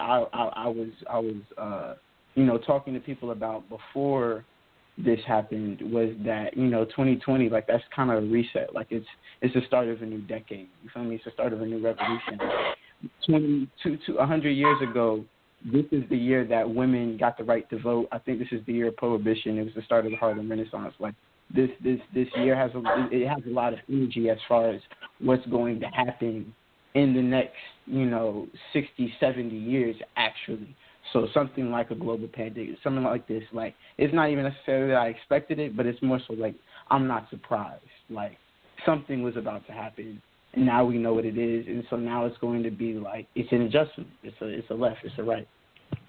I was talking to people about before this happened was that 2020, like, that's kind of a reset. Like, it's the start of a new decade. You feel me? It's the start of a new revolution. 100 years ago, this is the year that women got the right to vote. I think this is the year of Prohibition. It was the start of the Harlem Renaissance. Like, this year has a lot of energy as far as what's going to happen in the next 60, 70 years actually. So something like a global pandemic, something like this, like, it's not even necessarily that I expected it, but it's more so like I'm not surprised. Like, something was about to happen, and now we know what it is, and so now it's going to be like it's an adjustment. It's a left, it's a right.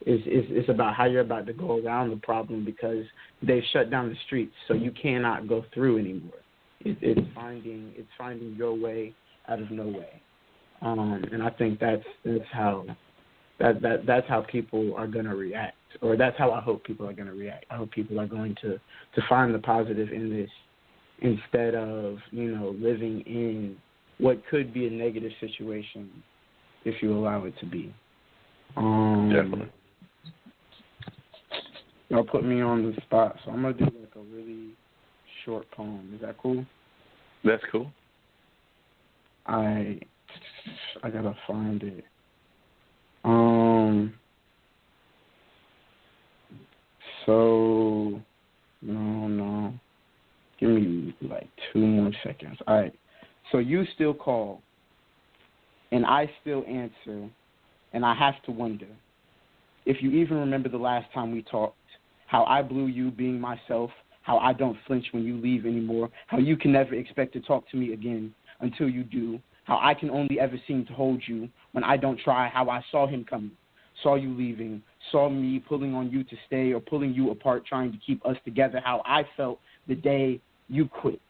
It's about how you're about to go around the problem because they've shut down the streets, so you cannot go through anymore. It's finding your way out of no way, and I think that's how people are going to react, or that's how I hope people are going to react. I hope people are going to find the positive in this instead of living in what could be a negative situation if you allow it to be. Definitely. Y'all put me on the spot, so I'm going to do like a really short poem. Is that cool? That's cool. I got to find it. So, no. Give me like 2 more seconds. All right. So you still call, and I still answer, and I have to wonder if you even remember the last time we talked, how I blew you being myself, how I don't flinch when you leave anymore, how you can never expect to talk to me again until you do, how I can only ever seem to hold you when I don't try, how I saw him coming, saw you leaving, saw me pulling on you to stay or pulling you apart trying to keep us together, how I felt the day you quit,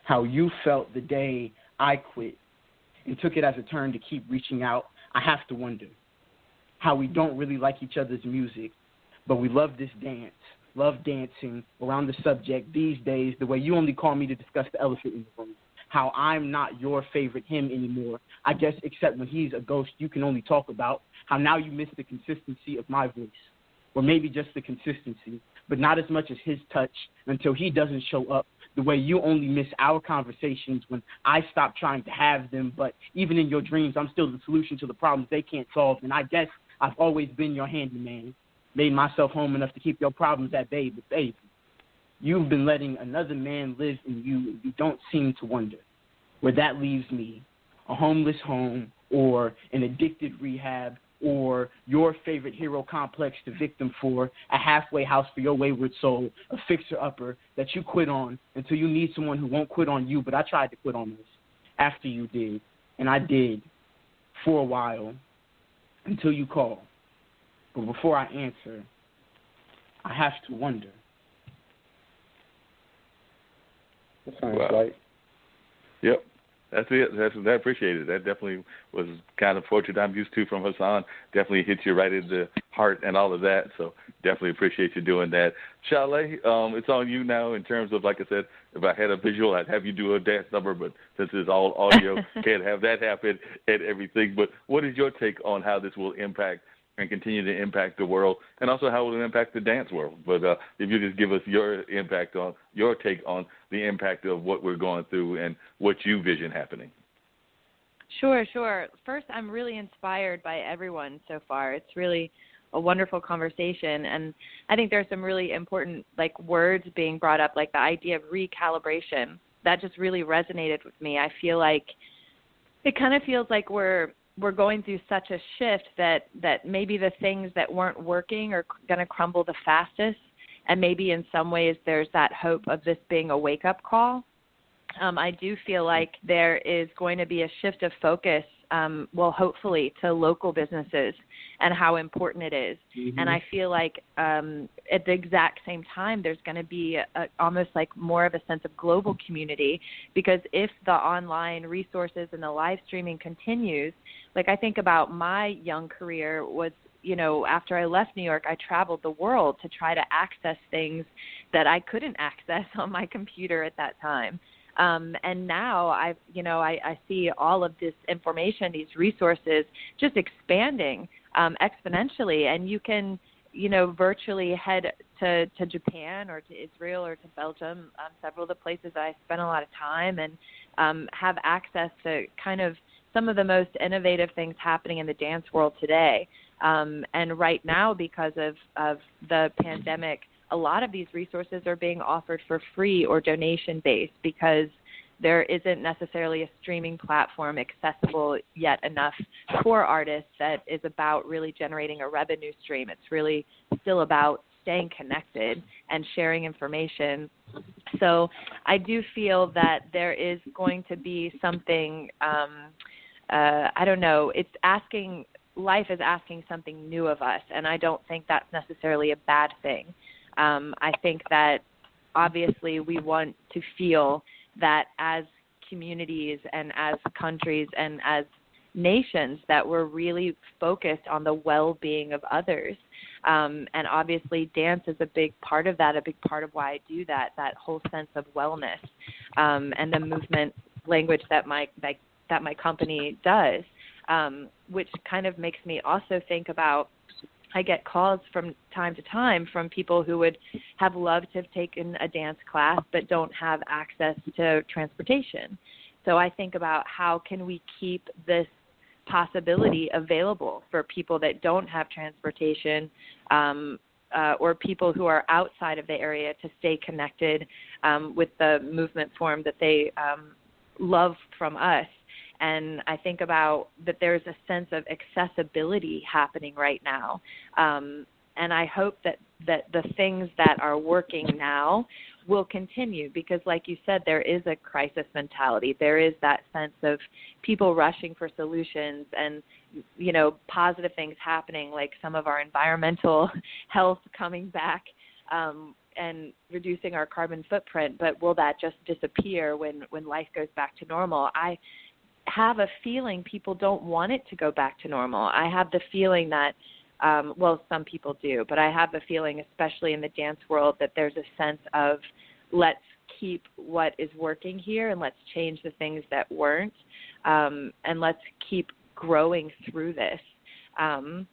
how you felt the day I quit and took it as a turn to keep reaching out. I have to wonder how we don't really like each other's music, but we love this dance, love dancing around the subject these days, the way you only call me to discuss the elephant in the room, how I'm not your favorite him anymore, I guess except when he's a ghost you can only talk about, how now you miss the consistency of my voice, or maybe just the consistency, but not as much as his touch until he doesn't show up, the way you only miss our conversations when I stop trying to have them, but even in your dreams, I'm still the solution to the problems they can't solve, and I guess I've always been your handyman, made myself home enough to keep your problems at bay, but baby, you've been letting another man live in you, and you don't seem to wonder where that leaves me, a homeless home, or an addicted rehab, or your favorite hero complex to victim for, a halfway house for your wayward soul, a fixer-upper that you quit on until you need someone who won't quit on you, but I tried to quit on this after you did, and I did for a while until you call. But before I answer, I have to wonder. That sounds right. Yep. That's it. I appreciate it. That definitely was kind of poetry that I'm used to from Hassan. Definitely hits you right in the heart and all of that. So definitely appreciate you doing that. Chalet, it's on you now in terms of, like I said, if I had a visual, I'd have you do a dance number, but since it's all audio, can't have that happen and everything. But what is your take on how this will impact and continue to impact the world, and also how it will impact the dance world? But if you just give us your impact on, your take on the impact of what we're going through and what you vision happening. Sure. First, I'm really inspired by everyone so far. It's really a wonderful conversation, and I think there's some really important words being brought up, like the idea of recalibration. That just really resonated with me. I feel like it kind of feels like we're going through such a shift that maybe the things that weren't working are going to crumble the fastest, and maybe in some ways there's that hope of this being a wake-up call. I do feel like there is going to be a shift of focus, hopefully, to local businesses and how important it is. Mm-hmm. And I feel like at the exact same time, there's going to be almost like more of a sense of global community, because if the online resources and the live streaming continues, like I think about my young career was, after I left New York, I traveled the world to try to access things that I couldn't access on my computer at that time. And now I see all of this information, these resources just expanding exponentially, and you can, virtually head to Japan or to Israel or to Belgium, several of the places I spent a lot of time, and have access to kind of some of the most innovative things happening in the dance world today. And right now, because of the pandemic, a lot of these resources are being offered for free or donation-based because there isn't necessarily a streaming platform accessible yet enough for artists that is about really generating a revenue stream. It's really still about staying connected and sharing information. So I do feel that there is going to be something, I don't know, life is asking something new of us, and I don't think that's necessarily a bad thing. I think that obviously we want to feel that as communities and as countries and as nations that we're really focused on the well-being of others. And obviously dance is a big part of that, a big part of why I do that whole sense of wellness, and the movement language that my company does, which kind of makes me also think about, I get calls from time to time from people who would have loved to have taken a dance class but don't have access to transportation. So I think about how can we keep this possibility available for people that don't have transportation, or people who are outside of the area to stay connected with the movement form that they love from us. And I think about that there's a sense of accessibility happening right now. And I hope that the things that are working now will continue because, like you said, there is a crisis mentality. There is that sense of people rushing for solutions and, positive things happening, like some of our environmental health coming back, and reducing our carbon footprint. But will that just disappear when life goes back to normal? I have a feeling people don't want it to go back to normal. I have the feeling that, some people do, but I have the feeling, especially in the dance world, that there's a sense of let's keep what is working here and let's change the things that weren't, and let's keep growing through this. I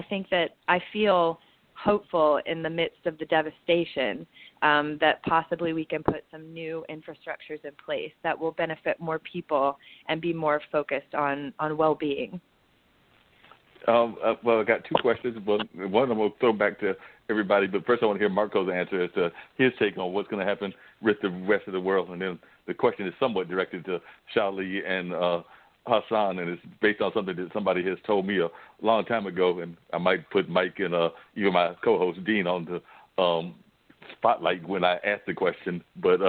think that I feel hopeful in the midst of the devastation, that possibly we can put some new infrastructures in place that will benefit more people and be more focused on well-being. I got two questions. One of them will throw back to everybody, but first I want to hear Marco's answer as to his take on what's going to happen with the rest of the world. And then the question is somewhat directed to Shali and Hassan, and it's based on something that somebody has told me a long time ago, and I might put Mike and even my co-host Dean on the spotlight when I ask the question. But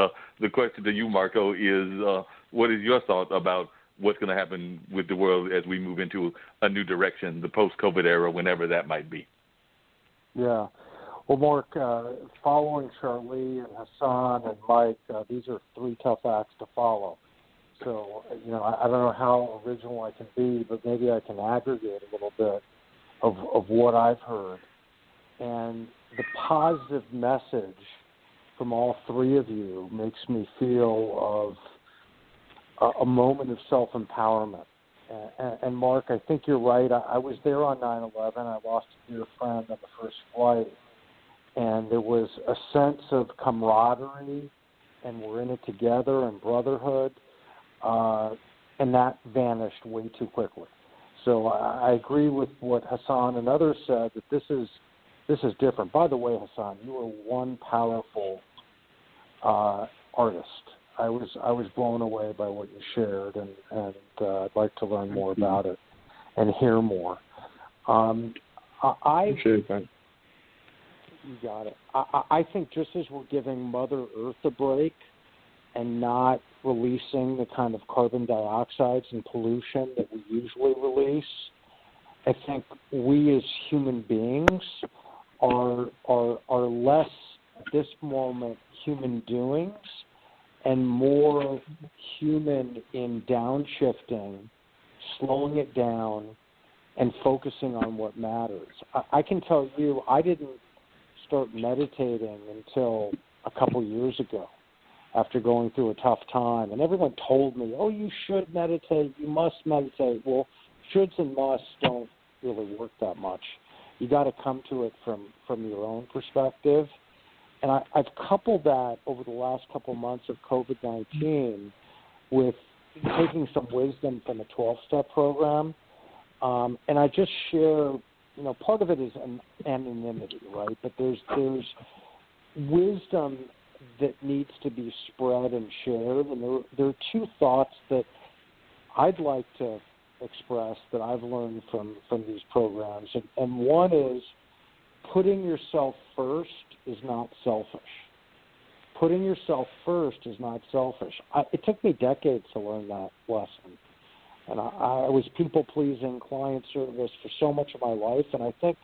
the question to you, Marco, is what is your thought about what's going to happen with the world as we move into a new direction, the post-COVID era, whenever that might be? Yeah. Well, Mark, following Charlie and Hassan and Mike, these are three tough acts to follow. So, I don't know how original I can be, but maybe I can aggregate a little bit of what I've heard. And the positive message from all three of you makes me feel of a moment of self-empowerment. And Mark, I think you're right. I was there on 9/11. I lost a dear friend on the first flight. And there was a sense of camaraderie, and we're in it together, and brotherhood. And that vanished way too quickly. So I agree with what Hassan and others said, that this is different. By the way, Hassan, you are one powerful artist. I was blown away by what you shared, and I'd like to learn more about it and hear more. You got it. I think just as we're giving Mother Earth a break and not releasing the kind of carbon dioxides and pollution that we usually release, I think we as human beings are less, at this moment, human doings and more human in downshifting, slowing it down, and focusing on what matters. I can tell you, I didn't start meditating until a couple years ago after going through a tough time. And everyone told me, oh, you should meditate, you must meditate. Well, shoulds and musts don't really work that much. You got to come to it from your own perspective. And I've coupled that over the last couple months of COVID-19 with taking some wisdom from a 12-step program. And I just share, part of it is anonymity, right? But there's wisdom that needs to be spread and shared. And there are two thoughts that I'd like to express that I've learned from these programs. And one is putting yourself first is not selfish. Putting yourself first is not selfish. It took me decades to learn that lesson. And I was people-pleasing, client service for so much of my life. And I think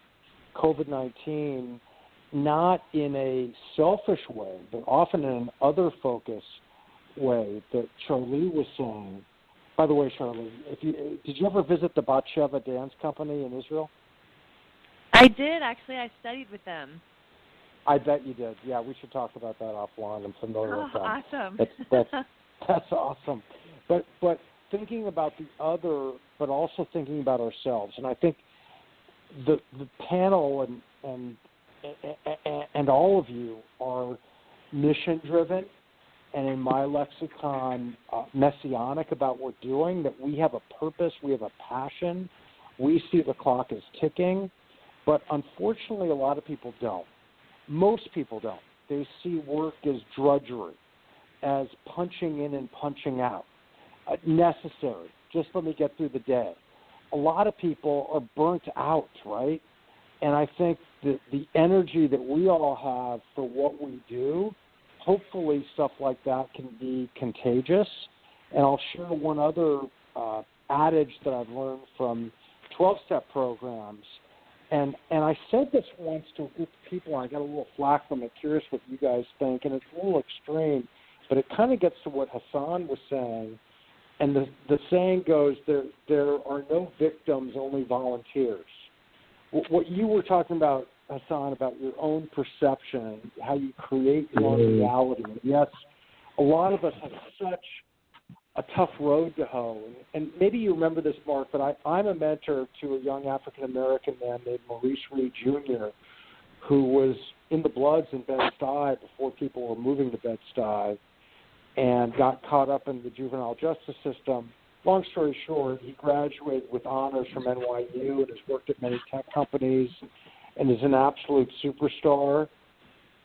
COVID-19, not in a selfish way, but often in an other-focused way that Charlie was saying. By the way, Charlie, did you ever visit the Batsheva Dance Company in Israel? I did, actually. I studied with them. I bet you did. Yeah, we should talk about that offline. I'm familiar with them. Awesome. That's awesome. But thinking about the other, but also thinking about ourselves. And I think the panel and all of you are mission-driven, and in my lexicon, messianic about what we're doing, that we have a purpose, we have a passion, we see the clock is ticking, but unfortunately a lot of people don't. Most people don't. They see work as drudgery, as punching in and punching out, necessary, just let me get through the day. A lot of people are burnt out, right? And I think that the energy that we all have for what we do, hopefully stuff like that can be contagious. And I'll share one other adage that I've learned from 12-step programs. And I said this once to a group of people, and I got a little flack from it, curious what you guys think, and it's a little extreme, but it kind of gets to what Hassan was saying. And the saying goes, there are no victims, only volunteers. What you were talking about, Hassan, about your own perception, how you create your own reality. Yes, a lot of us have such a tough road to hoe. And maybe you remember this, Mark, but I'm a mentor to a young African-American man named Maurice Reed Jr., who was in the Bloods in Bed-Stuy before people were moving to Bed-Stuy and got caught up in the juvenile justice system. Long story short, he graduated with honors from NYU and has worked at many tech companies and is an absolute superstar.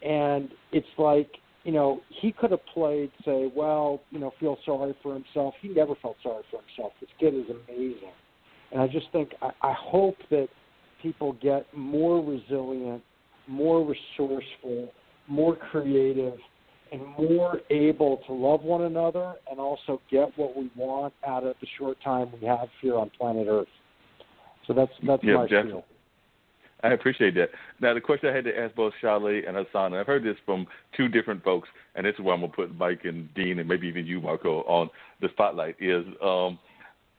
And it's like, he could have played, say, feel sorry for himself. He never felt sorry for himself. This kid is amazing. And I just think, I hope that people get more resilient, more resourceful, more creative, and more able to love one another and also get what we want out of the short time we have here on planet Earth. So that's my spiel. I appreciate that. Now, the question I had to ask both Charlie and Hassan, and I've heard this from two different folks, and this is where I'm going to put Mike and Dean and maybe even you, Marco, on the spotlight, is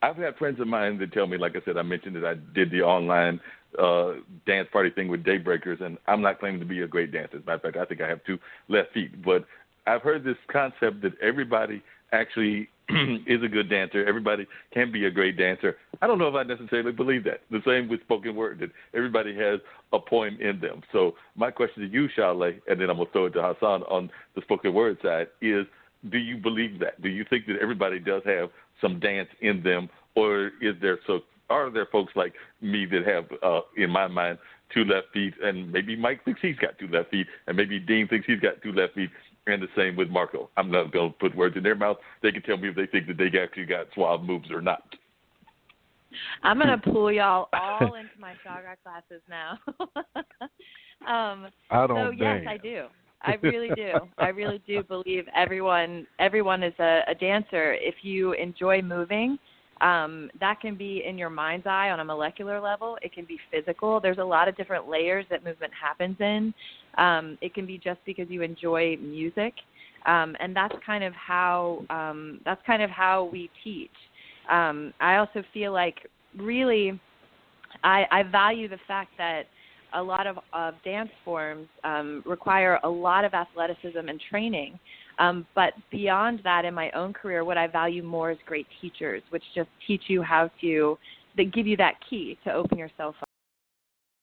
I've had friends of mine that tell me, like I said, I mentioned that I did the online dance party thing with Daybreakers, and I'm not claiming to be a great dancer. As a matter of fact, I think I have 2 left feet. But I've heard this concept that everybody actually is a good dancer. Everybody can be a great dancer. I don't know if I necessarily believe that. The same with spoken word, that everybody has a poem in them. So my question to you, Charlie, and then I'm going to throw it to Hassan on the spoken word side, is do you believe that? Do you think that everybody does have some dance in them, or are there folks like me that have, in my mind, 2 left feet, and maybe Mike thinks he's got 2 left feet, and maybe Dean thinks he's got 2 left feet, and the same with Marco. I'm not going to put words in their mouth. They can tell me if they think that they actually got suave moves or not. I'm going to pull y'all all into my Chaga classes now. I don't think. Yes, I do. I really do. I really do believe everyone is a dancer. If you enjoy moving, that can be in your mind's eye on a molecular level. It can be physical. There's a lot of different layers that movement happens in. It can be just because you enjoy music, and that's kind of how we teach. I also feel like really I value the fact that a lot of dance forms require a lot of athleticism and training. But beyond that, in my own career, what I value more is great teachers, which just teach you how to that give you that key to open yourself